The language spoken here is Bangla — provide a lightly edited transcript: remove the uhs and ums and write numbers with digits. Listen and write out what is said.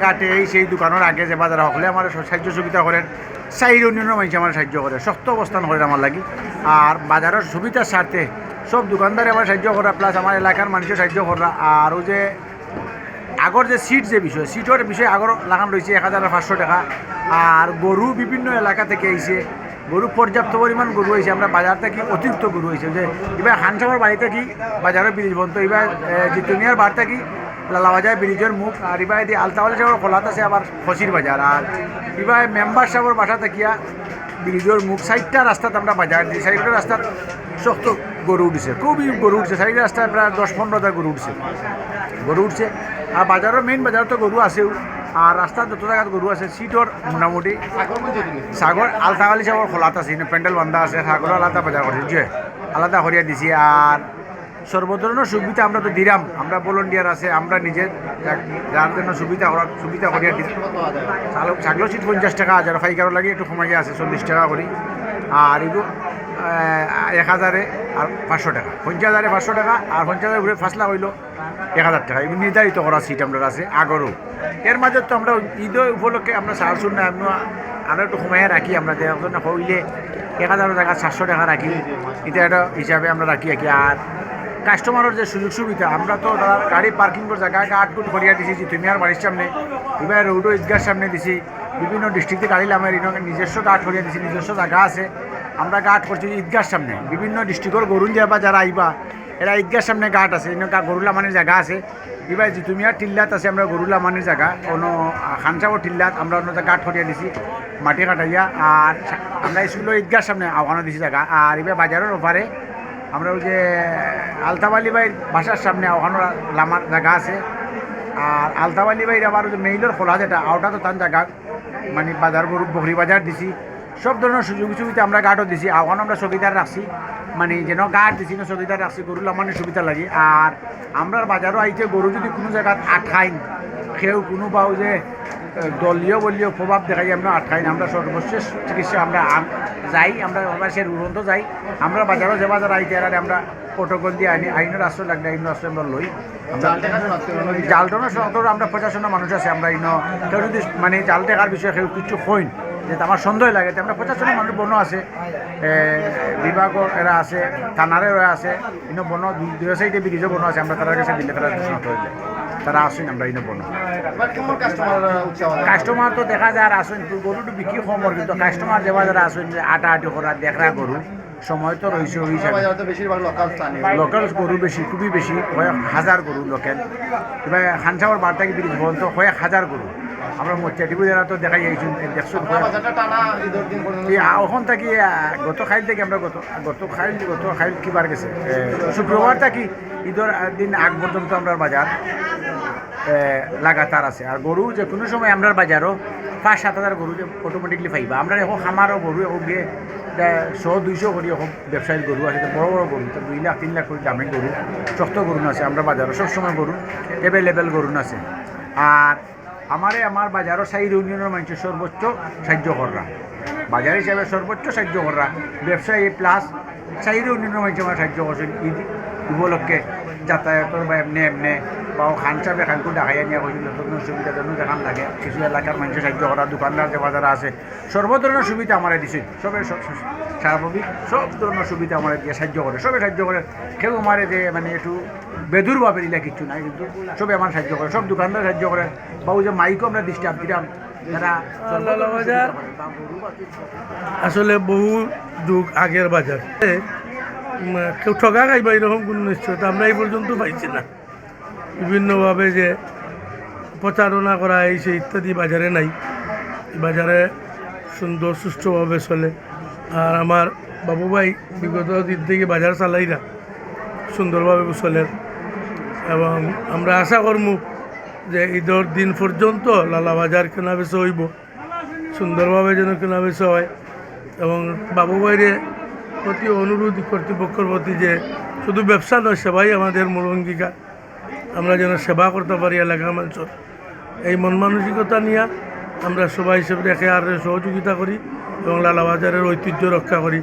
কাটে এই সেই দোকানের আগে যে বাজার হলে আমার সাহায্য সুবিধা করেন, চাইর ইউনিয়নের মানুষ আমার সাহায্য করে, শক্ত অবস্থান করেন আমার লাগি। আর বাজারের সুবিধার স্বার্থে সব দোকানদারে আমার সাহায্য করা, প্লাস আমার এলাকার মানুষের সাহায্য করা। আর ও যে আগর যে সিট যে বিষয়, সিটের বিষয় আগর লাগান রয়েছে 1500 টাকা। আর গরু বিভিন্ন এলাকা থেকে আইছে, গরু পর্যাপ্ত পরিমাণ গরু হয়েছে, আমরা বাজার থেকে অতিরিক্ত গরু হয়েছে। যে এবার হানসামার বাড়িতে কি বাজারের ব্রিজ বন্ধ, এবার জিতুমিয়ার বাড়ি থাকি লালাবাজার ব্রিজের মুখ, আর এবার এদি আলতাওয়ালি সাহেবের খোলাত আছে আবার ফসির বাজার। আর এবার মেম্বার সাহেবের বাসা থাকিয়া ব্রিজের মুখ 4টা রাস্তাত আমরা বাজার দিই। 4টা রাস্তাত শক্ত গরু উঠছে, খুবই গরু উঠছে। 4টা রাস্তায় প্রায় 10-15টা গরু উঠছে। আর বাজারের মেইন বাজার তো গরু আছেও, আর রাস্তার যত জায়গাত গরু আছে। সিটর মোটামুটি সাগর আলতাওয়ালি সাহেবের খোলাত আছে, প্যান্ডেল বান্ধা আছে, সাগর আলাদা বাজার করছে, যে আলাদা করিয়া দিছি। আর সর্বধরনের সুবিধা আমরা তো দিলাম, আমরা ভলেন্টিয়ার আছে, আমরা নিজের যার জন্য সুবিধা করিয়া দিচ্ছি। ছাগল সিট 50 টাকা, আর ফাইকারও লাগে একটু কমাইয়া আছে 40 টাকা করি। আর এগুলো 1000 আর 500 টাকা, 50,000 500 টাকা, আর 50,000 উপরে ফাসলা হইল 1000 টাকা। এগুলো নির্ধারিত করা সিট আমরা আছে আগরও। এর মাঝে তো আমরা ঈদ উপলক্ষে আমরা সারছুন না, আরও একটু কমাইয়া রাখি। আমরা দেখুন হইলে 1000 টাকা 700 টাকা রাখি, এটা একটা হিসাবে আমরা রাখি। আর কাস্টমারের যে সুযোগ সুবিধা, আমরা তো গাড়ি পার্কিংয়ের জায়গা 8 ফুট করিয়া দিছি তুমি আর বাড়ির সামনে, এবার রোডও ঈদগার সামনে দিছি। বিভিন্ন ডিস্ট্রিক্টে গাড়ি আমার নিজস্ব গার্ড করিয়া দিছি, নিজস্ব জায়গা আছে, আমরা গার্ড করছি ঈদগার সামনে। বিভিন্ন ডিস্ট্রিক্টের গরুন যাবা যারা আইবা, এরা ঈদগার সামনে গার্ড আছে, গরুলা মানের জায়গা আছে। এবার জিতুমিয়ার টিল্লাত আছে আমরা গরুলা মানের জায়গা, কোনো খানসাবর টিল্লাত আমরা অন্য গার্ড করিয়া দিছি মাটি কাটাইয়া। আর আমরা স্কুলের ঈদগার সামনে আহ্বানও দিছি জায়গা। আর এবার বাজারের ওপারে আমরা ওই যে আলতাবালি বাইর বাসার সামনে ওখানে লামার জায়গা আছে। আর আলতাবালি বাইর আবার ওই যে মেইলের খোলা যেটা ওটা তো তার জায়গা, মানে বাজার গরু বকরি বাজার দিছি। সব ধরনের সুযোগ সুবিধা আমরা গার্ডও দিছি, ওখানে আমরা চকিদার রাখছি, মানে যেন গার্ড দিছি না চকিদার রাখছি, গরু লামানের সুবিধা লাগে। আর আমরা বাজারও আইতে গরু যদি কোনো জায়গায় আটকাইন, কেউ কোনো পাও যে দলীয় বলীয় প্রভাব দেখাই আমরা আটকাইন, আমরা সর্বশেষ চিকিৎসা আমরা যাই, আমরা সে উড়ন্ত যাই। আমরা বাজারও যে বাজার আইতে আর আমরা প্রটোকল দিয়ে আইনের আশ্রয় লাগলে আইনের আশ্রয় আমরা লই। জালটনের সত্তর আমরা 50 মানুষ আছে, আমরা কেউ যদি মানে জাল টেকার বিষয়ে কেউ কিছু হইন যে আমার সন্দেহ লাগে, আমরা 50 মানুষ বন আছে, বিভাগর এরা আছে, থানারে এরা আছে, বন 2 সাইডে ব্রিজও বন আছে। আমরা তার কাছে দিলে তারা শনাক্ত হয়ে যায়, তারা আসেন আমরা বন। কাস্টমার তো দেখা যায় আর আসেন, গরুটা বিক্রি কমর, কিন্তু কাস্টমার যে বাজারে আসেন যে আটাআটি করা দেখরা গরু সময় তো রয়েছে ওই হিসাবে লোকাল গরু বেশি, খুবই বেশি, 1000 গরু লোকাল। এবার খানসাবর বার্তা কি ব্রিজ বলতো 1000 গরু। আমরা মোচাটিবু যারা তো দেখাই যাইছুন, দেখছো ওখান থাকি গত খাইল থেকে আমরা গত খাইল কিবার গেছে শুক্রবার থাকি ঈদের দিন আগ পর্যন্ত আমরা বাজার লাগাতার আছে। আর গরু যে কোনো সময় আমরা বাজারও 5-7 গরু যে অটোমেটিকলি পাইবা। আমরা এখন খামারও গরু এখন গিয়ে 100-200 করি এখন ব্যবসায়িক গরু আছে, বড় বড় গরু, 2 লাখ 3 লাখ করে দামের গরু, শক্ত গরু আছে। আমরা বাজারও সবসময় গরু অ্যাভেলেবেল গরু আছে। আর আমার বাজারও 4 ইউনিয়নের মানুষের সর্বোচ্চ সাহায্য করা, বাজার হিসাবে সর্বোচ্চ সাহায্য করা ব্যবসায়ী প্লাস 4 ইউনিয়নের মানুষ আমার সাহায্য করছেন ঈদ উপলক্ষে যাতায়াতের বা এমনি বা খানসাবে খানকু দেখাইয়া নিয়ে হয়েছিল নতুন সুবিধা জন্য দেখান লাগে। কিছু এলাকার মানুষের সাহায্য করা, দোকানদার যে বাজারে আছে, সর্ব ধরনের সুবিধা আমার দিছে। সবে স্বাভাবিক সব ধরনের সুবিধা আমার দিয়ে সাহায্য করে, সবে সাহায্য করে। কেউ আমার যে মানে একটু বেদুরভাবে দিলে কিছু নাই, কিন্তু সবে আমার সাহায্য করে, সব দোকানদার সাহায্য করে। বাবু যে মাইকও আমরা ডিস্টার্ব দিলাম, তারা বাজার আসলে বহু যুগ আগের বাজার, কেউ ঠকা খাইবা এরকম কোনো নিশ্চয়তা আমরা এই পর্যন্ত পাইছি না। বিভিন্নভাবে যে প্রচারণা করা এই সেই ইত্যাদি বাজারে নাই, বাজারে সুন্দর সুষ্ঠুভাবে চলে। আর আমার বাবু ভাই বিগত দিন থেকে বাজার চালাইরা সুন্দরভাবে চলে, এবং আমরা আশা করবো যে ঈদের দিন পর্যন্ত লালা বাজার কেনা বেচা হইব, সুন্দরভাবে যেন কেনা বেচা হয়। এবং বাবু ভাইরে প্রতি অনুরোধ কর্তৃপক্ষের প্রতি যে শুধু ব্যবসা নয়, সেবাই আমাদের মূল অঙ্গীকার। আমরা যেন সেবা করতে পারি এলাকার মানুষের, এই মন মানসিকতা নিয়ে আমরা সবাই হিসেবে রেখে আর সহযোগিতা করি এবং লালা বাজারের ঐতিহ্য রক্ষা করি।